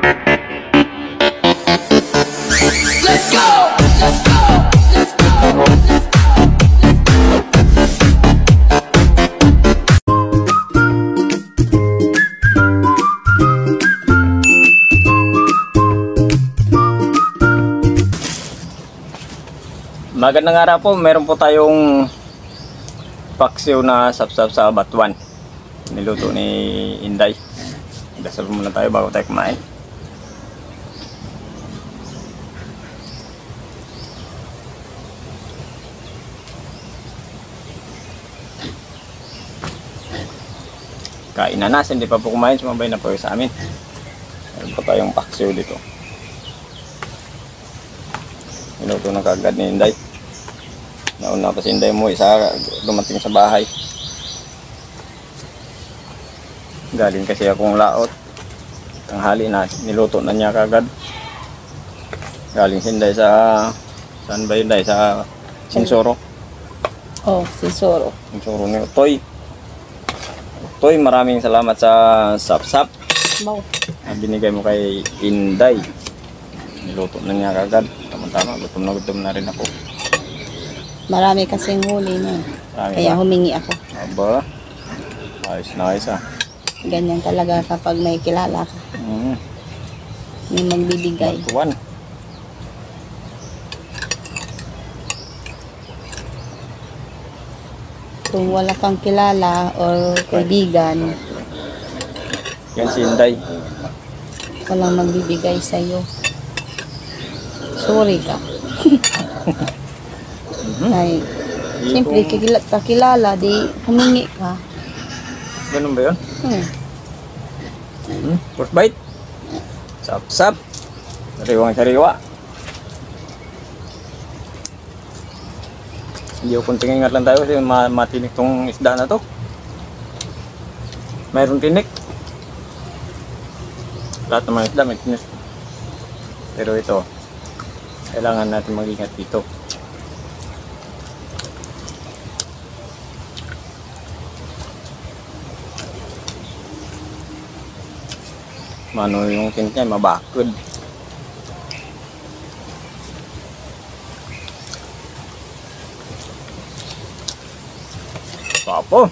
Let's go! Let's go! Let's go! Magandang araw po, meron po tayong paksiw na sapsap sa batuan. Niluto ni Inday. Dasal muna tayo bago tayo kumain. Kain na nas, hindi pa po kumain, sumabay na po sa amin. Meron po tayong paksiw dito. Niluto na kagad ni Inday. Nauna pa si Inday mo, isa dumating sa bahay. Galing kasi akong laot. Tanghali na, niluto na niya kagad. Galing si Inday sa... Saan ba Inday? Sa Sinsoro. Oh, Sinsoro. Sinsoro ni Utoy. Utoy, maraming salamat sa sapsap. Mau. Binigay mo kay Inday. Niluto na niya kagad. Tama-tama, gutom na rin ako. Marami kasing huli na. Marami Kaya na. humingi ako. Aba, ayos na ayos ah. Ganyan talaga kapag may kilala ka. May magbibigay. Batuan. Kung wala kang kilala or kaibigan, Yan si Inday. walang magbibigay sa'yo. Sorry ka. Ay, siyempre, kakilala, di humingi ka. Ganun ba yun? First bite. Sap-sap. Sariwang-sariwa. Hindi ko kunting ingat lang tayo kasi matinik tong isda na to. Mayroon tinik. Lahat ng mga isda may tinik. Pero ito, kailangan natin mag-ingat dito. Mano yung tinik niya, mabakod. Gwapo.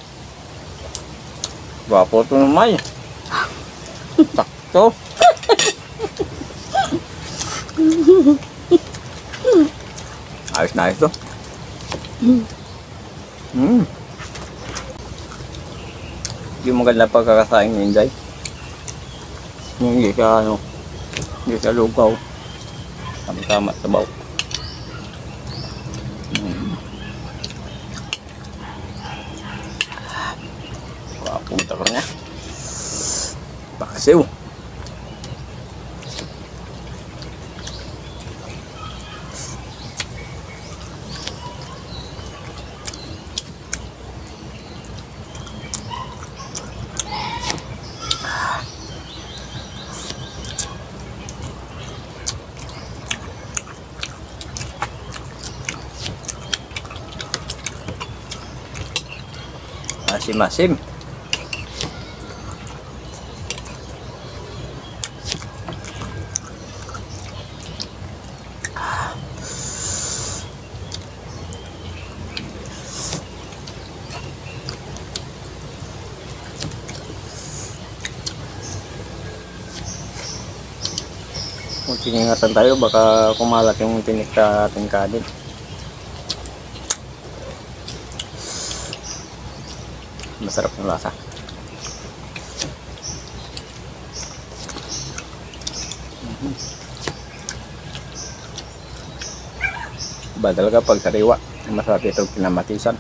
Gwapo ito naman. Sakto. Ayos na ayos to. Yung maganda pagkakasaing ni Inday. Yung hindi siya ano, hindi siya lugaw. Tama-tama sa baw. Punta ko niya. Paksiw. Asim-asim. Kunting ingatan tayo, baka kumalat yung tinik sa ating kanin. Masarap ng lasa. Ba talaga pag sariwa, masarap ito pinamatisan.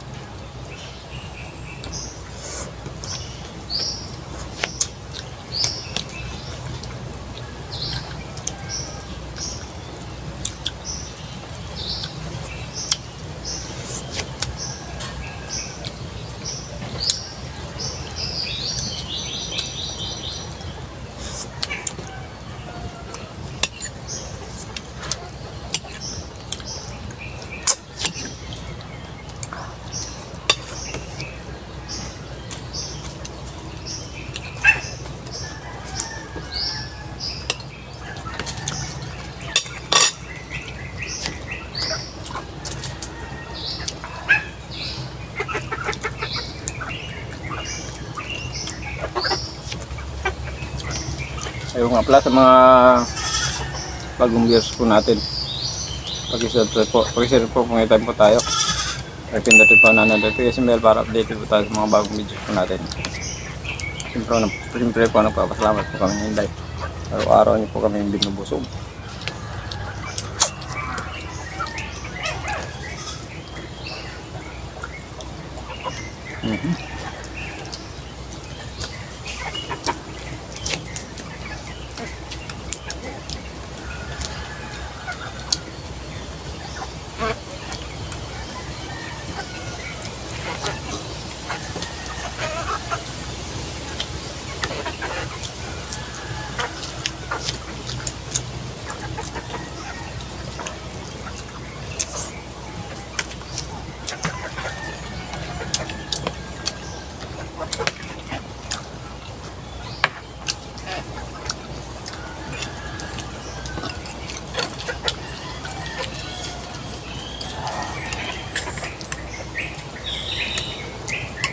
nga pala sa mga bagong viewers po natin. Pag-subscribe po. Pag-share po kung may time po tayo. Pindutin po na notification bell para updated po tayo sa mga bagong videos po natin. Siyempre po nagpapasalamat po kami ng Inday. Araw-araw niyo po kami binubusog.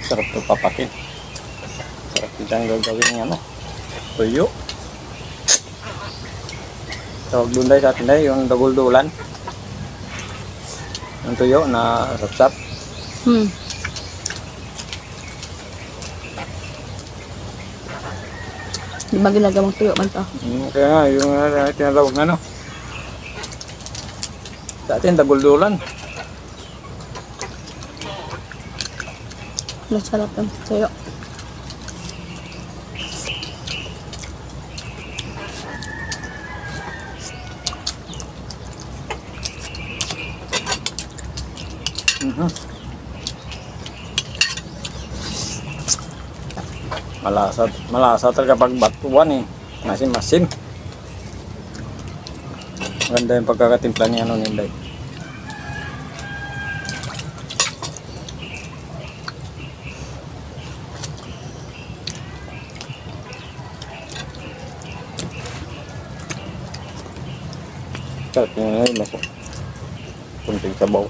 Sarap ito papakin. Sarap ito ang gagawin ng ano. Tuyo. Tawag doon dahil sa atin dahil yung daguldulan. Yung tuyo na sapsap. Di ba ginagawang tuyo man to? Kaya nga, yung tinatawag na ano. Sa atin, daguldulan. Masarap ang tuyo. Malasa talaga pag batuan eh. Masim-masim. Maganda yung pagkakatimpla ni ano Ninday. Sarap yung ngayon ako. Kunting sabaw.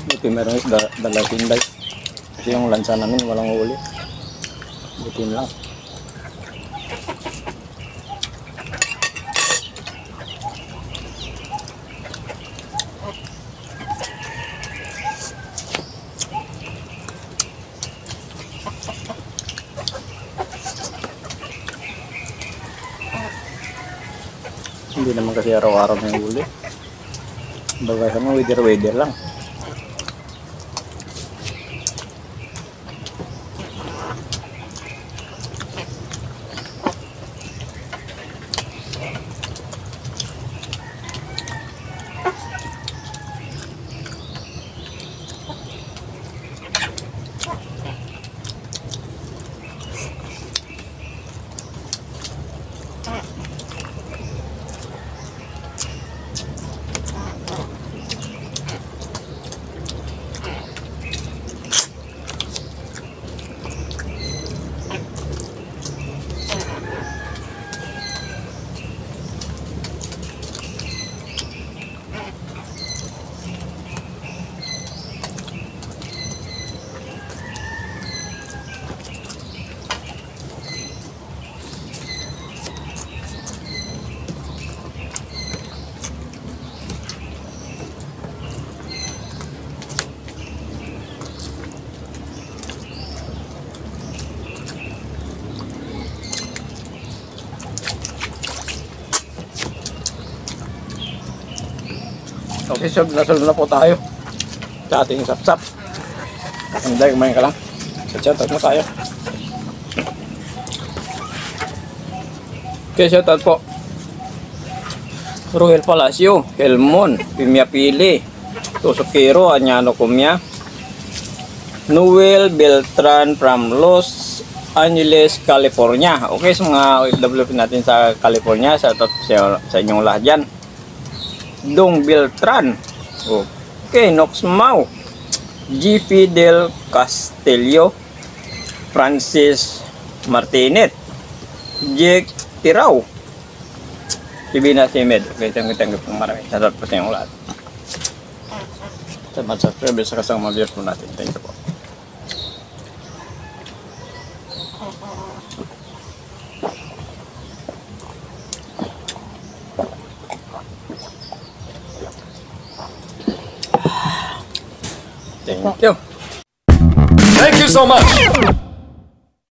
Buti meron is dalating day. Kasi yung lansa namin walang huli. Butin lang. Hindi naman kasi araw-araw may huli. Bagay sa mga weather lang. Okay, so nasunod na po tayo sa ating sapsap. Hindi, kumain ka lang. Shoutout mo tayo. Okay, shoutout po Roel Palacio, Helmon, Pimia Pili, Tosokero, Anyano Kumya, Noel Beltran from Los Angeles, California. Okay, sa mga OFW natin sa California, sa inyong lahat dyan. Dong Beltran. Okay, Nox Mau, GP Del Castillo, Francis Martinez, Jake Tirao, Sibina Simed. Okay, thank you po marami. Salamat po sa inyong lahat. Salamat sa service sa kasama viewers po natin. Thank you po. Thank you. Thank you so much.